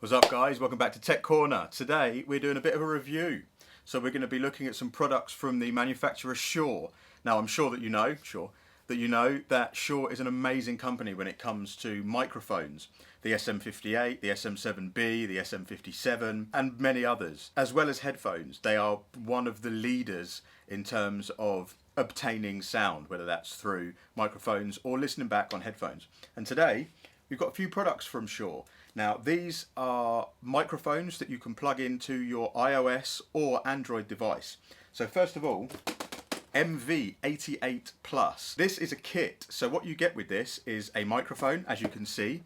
What's up guys, welcome back to Tech Corner. Today we're doing a bit of a review. So we're going to be looking at some products from the manufacturer Shure. Now I'm sure that you know that Shure is an amazing company when it comes to microphones. The SM58, the SM7B, the SM57 and many others. As well as headphones, they are one of the leaders in terms of obtaining sound, whether that's through microphones or listening back on headphones. And today we've got a few products from Shure. Now these are microphones that you can plug into your iOS or Android device. So first of all, MV88 Plus. This is a kit. So what you get with this is a microphone, as you can see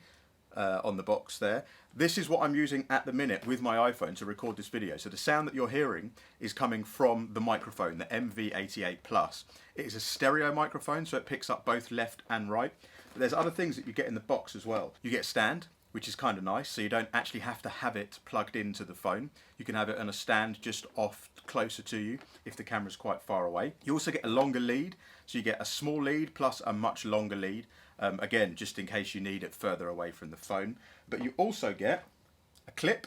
on the box there. This is what I'm using at the minute with my iPhone to record this video. So the sound that you're hearing is coming from the microphone, the MV88 Plus. It is a stereo microphone, so it picks up both left and right. But there's other things that you get in the box as well. You get a stand, which is kind of nice, so you don't actually have to have it plugged into the phone. You can have it on a stand just off closer to you if the camera's quite far away. You also get a longer lead, so you get a small lead plus a much longer lead, again, just in case you need it further away from the phone. But you also get a clip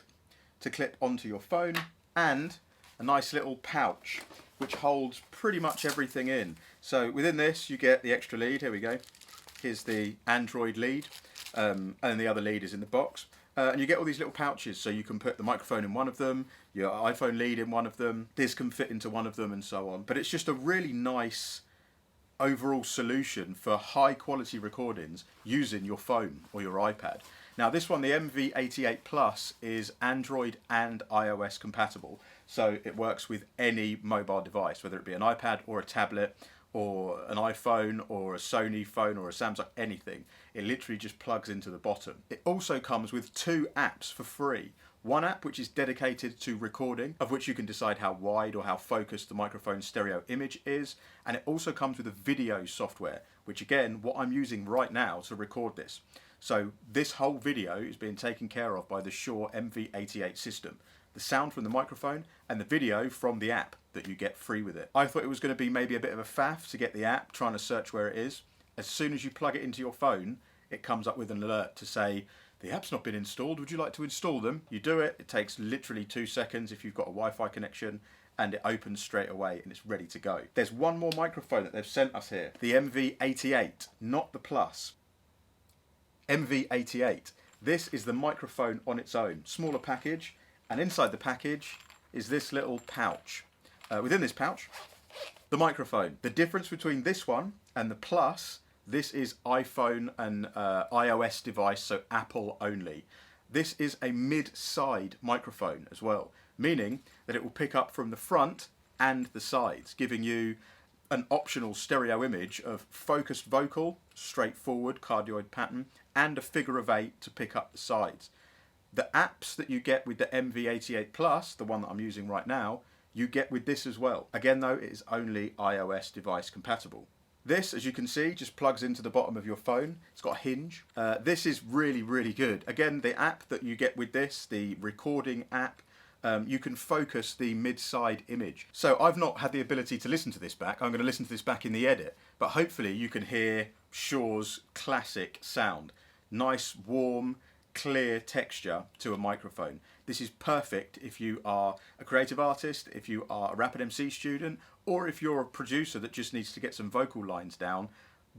to clip onto your phone and a nice little pouch which holds pretty much everything in. So within this you get the extra lead, here we go. Here's the Android lead. And the other lead is in the box. And you get all these little pouches, so you can put the microphone in one of them, your iPhone lead in one of them, this can fit into one of them and so on. But it's just a really nice overall solution for high quality recordings using your phone or your iPad. Now this one, the MV88 Plus, is Android and iOS compatible. So it works with any mobile device, whether it be an iPad or a tablet, or an iPhone or a Sony phone or a Samsung, anything. It literally just plugs into the bottom. It also comes with 2 apps for free. One app which is dedicated to recording, of which you can decide how wide or how focused the microphone stereo image is. And it also comes with a video software, which again, what I'm using right now to record this. So this whole video is being taken care of by the Shure MV88 system. The sound from the microphone and the video from the app that you get free with it. I thought it was going to be maybe a bit of a faff to get the app, trying to search where it is. As soon as you plug it into your phone, it comes up with an alert to say, the app's not been installed, would you like to install them? You do it, it takes literally 2 seconds if you've got a Wi-Fi connection, and it opens straight away and it's ready to go. There's one more microphone that they've sent us here, the MV88, not the Plus. MV88. This is the microphone on its own, smaller package, and inside the package is this little pouch. Within this pouch, the microphone. The difference between this one and the Plus, this is iPhone and iOS device, so Apple only. This is a mid-side microphone as well, meaning that it will pick up from the front and the sides, giving you an optional stereo image of focused vocal, straightforward cardioid pattern, and a figure of 8 to pick up the sides. The apps that you get with the MV88 Plus, the one that I'm using right now, you get with this as well. Again though, it is only iOS device compatible. This, as you can see, just plugs into the bottom of your phone. It's got a hinge. This is really, really good. Again, the app that you get with this, the recording app, you can focus the mid-side image. So I've not had the ability to listen to this back. I'm going to listen to this back in the edit, but hopefully you can hear Shure's classic sound. Nice, warm, clear texture to a microphone. This is perfect if you are a creative artist, if you are a Rapid MC student, or if you're a producer that just needs to get some vocal lines down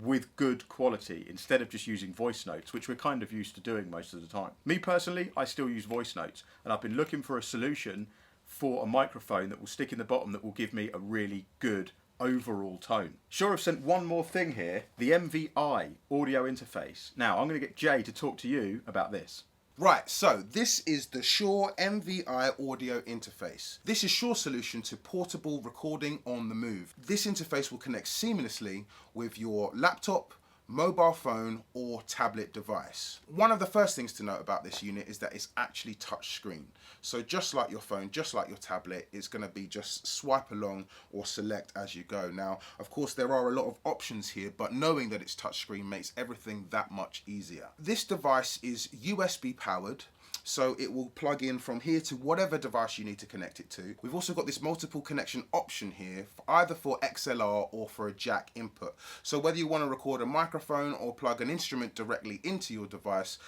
with good quality instead of just using voice notes, which we're kind of used to doing most of the time. Me personally, I still use voice notes, and I've been looking for a solution for a microphone that will stick in the bottom that will give me a really good overall tone. Sure, I've sent one more thing here, the MVI audio interface. Now I'm going to get Jay to talk to you about this. Right, so this is the Shure MVI audio interface. This is Shure's solution to portable recording on the move. This interface will connect seamlessly with your laptop, mobile phone or tablet device. One of the first things to note about this unit is that it's actually touch screen. So just like your phone, just like your tablet, it's going to be just swipe along or select as you go. Now, of course, there are a lot of options here, but knowing that it's touch screen makes everything that much easier. This device is USB powered. so it will plug in from here to whatever device you need to connect it to. We've also got this multiple connection option here, either for XLR or for a jack input. So whether you want to record a microphone or plug an instrument directly into your device,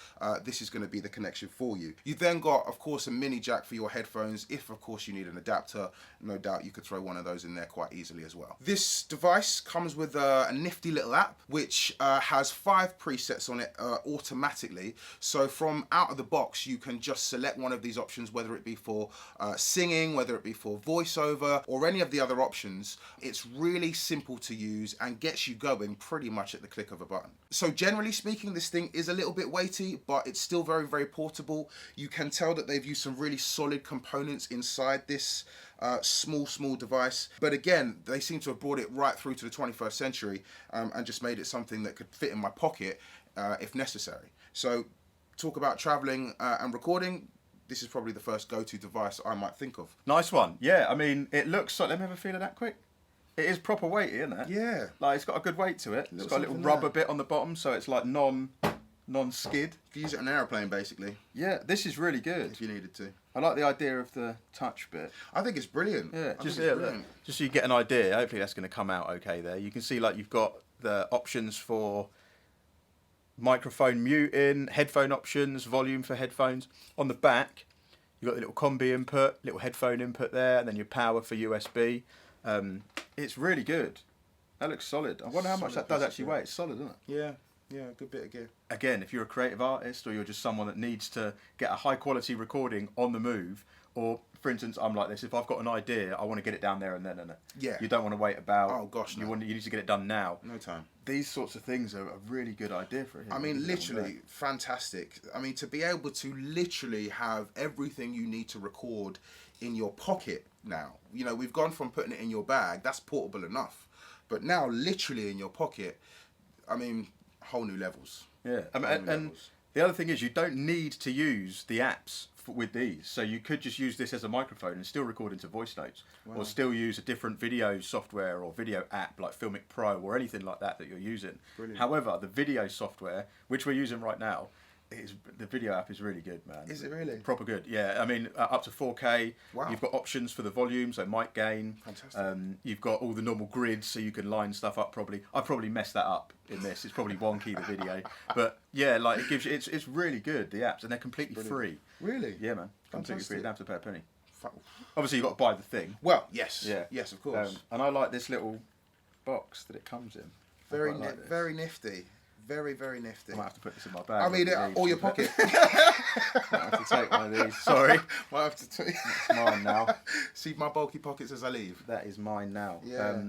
this is going to be the connection for you. You've then got, of course, a mini jack for your headphones. If, of course, you need an adapter, no doubt you could throw one of those in there quite easily as well. This device comes with a nifty little app, which has 5 presets on it automatically. So from out of the box, you can just select one of these options, whether it be for singing, whether it be for voiceover, or any of the other options. It's really simple to use and gets you going pretty much at the click of a button. So generally speaking, this thing is a little bit weighty, but it's still very, very portable. You can tell that they've used some really solid components inside this small device. But again, they seem to have brought it right through to the 21st century and just made it something that could fit in my pocket if necessary. So talk about traveling and recording, this is probably the first go-to device I might think of. Nice one. Yeah, I mean, it looks like, let me have a feel of that quick. It is proper weighty, isn't it? Yeah. Like, it's got a good weight to it. It's got a little rubber bit on the bottom, so it's like non-skid. You can use it on an aeroplane, basically. Yeah, this is really good. If you needed to. I like the idea of the touch bit. I think it's brilliant. Yeah, just brilliant. Just so you get an idea. Hopefully that's going to come out okay there. You can see like you've got the options for microphone muting, headphone options, volume for headphones. On the back, you've got the little combi input, little headphone input there, and then your power for USB. It's really good. That looks solid. I wonder how much that does actually weigh. It's solid, isn't it? Yeah. Yeah, a good bit of gear. Again, if you're a creative artist or you're just someone that needs to get a high quality recording on the move, or for instance, I'm like this, if I've got an idea, I want to get it down there and then, innit? Yeah. You don't want to wait about. Oh gosh, no. You need to get it done now. No time. These sorts of things are a really good idea for it. I mean, literally fantastic. I mean, to be able to literally have everything you need to record in your pocket now. You know, we've gone from putting it in your bag, that's portable enough. But now, literally in your pocket, I mean, whole new levels. Yeah, and the other thing is you don't need to use the apps with these, so you could just use this as a microphone and still record into voice notes, or still use a different video software or video app like Filmic Pro or anything like that you're using. Brilliant. However, the video software, which we're using right now, the video app is really good, man. Is it really? Proper good, yeah. I mean, up to 4K. Wow. You've got options for the volume, so mic gain. Fantastic. You've got all the normal grids, so you can line stuff up properly. I probably messed that up in this. It's probably wonky, the video. But yeah, like it gives you, it's really good, the apps, and they're completely free. Really? Yeah, man. Completely Fantastic. free. You don't have to pay a penny. Obviously, you've got to buy the thing. Well, yes. Yeah. Yes, of course. And I like this little box that it comes in. Very nifty. Very, very nifty. I might have to put this in my bag. I mean, or your pocket. Might have to take one of these. Sorry. Might have to take. It's mine now. See my bulky pockets as I leave. That is mine now. Yeah.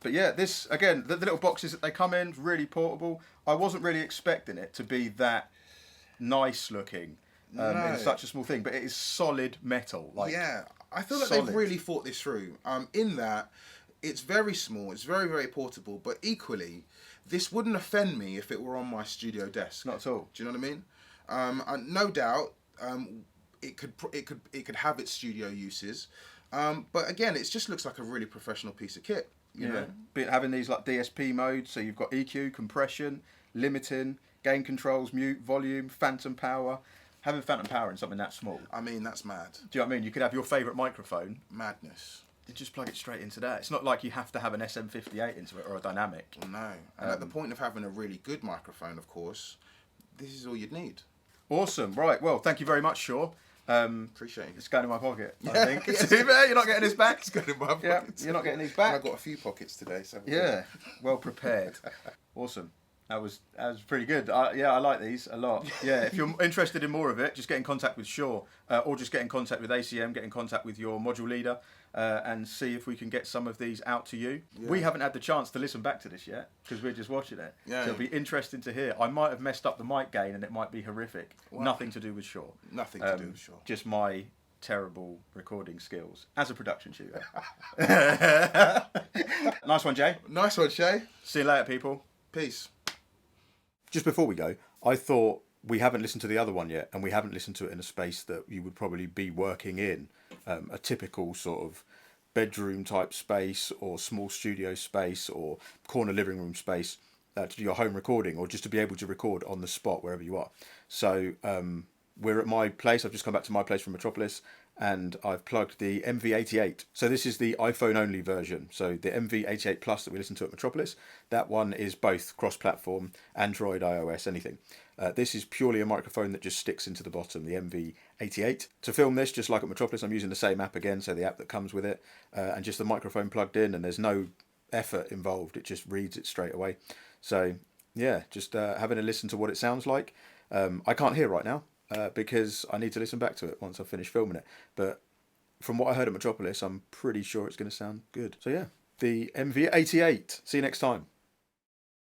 But yeah, this, again, the little boxes that they come in, really portable. I wasn't really expecting it to be that nice looking in such a small thing, but it is solid metal. Like, yeah, I feel like solid. they've really thought this through. In that, it's very small, it's very, very portable, but equally, this wouldn't offend me if it were on my studio desk. Not at all. Do you know what I mean? And no doubt, it could have its studio uses, but again, it just looks like a really professional piece of kit. You know? But having these like DSP modes, so you've got EQ, compression, limiting, gain controls, mute, volume, phantom power. Having phantom power in something that small. I mean, that's mad. Do you know what I mean? You could have your favourite microphone. Madness. You just plug it straight into that. It's not like you have to have an SM58 into it or a dynamic. No. And at the point of having a really good microphone, of course, this is all you'd need. Awesome. Right. Well, thank you very much, Shaw. Appreciate it. It's going in my pocket, I think. You're not getting this back. It's going in my pocket. Yeah, you're not getting these back. And I've got a few pockets today, so. Yeah. Well prepared. Awesome. That was pretty good. I like these a lot. Yeah, if you're interested in more of it, just get in contact with Shaw, or just get in contact with ACM, get in contact with your module leader, and see if we can get some of these out to you. Yeah. We haven't had the chance to listen back to this yet, because we're just watching it. Yeah. So it'll be interesting to hear. I might have messed up the mic gain, and it might be horrific. Wow. Nothing to do with Shaw. Nothing to do with Shaw. Just my terrible recording skills as a production tutor. Nice one, Jay. Nice one, Shea. See you later, people. Peace. Just before we go, I thought we haven't listened to the other one yet, and we haven't listened to it in a space that you would probably be working in, a typical sort of bedroom type space or small studio space or corner living room space to do your home recording, or just to be able to record on the spot wherever you are. So we're at my place. I've just come back to my place from Metropolis, and I've plugged the MV88. So this is the iPhone only version. So the MV88 Plus that we listen to at Metropolis, that one is both cross-platform, Android, iOS, anything. This is purely a microphone that just sticks into the bottom, the MV88. To film this, just like at Metropolis, I'm using the same app again, so the app that comes with it, and just the microphone plugged in, and there's no effort involved. It just reads it straight away. So yeah, just having a listen to what it sounds like. I can't hear right now because I need to listen back to it once I've finished filming it. But from what I heard at Metropolis, I'm pretty sure it's going to sound good. So yeah, the MV88. See you next time.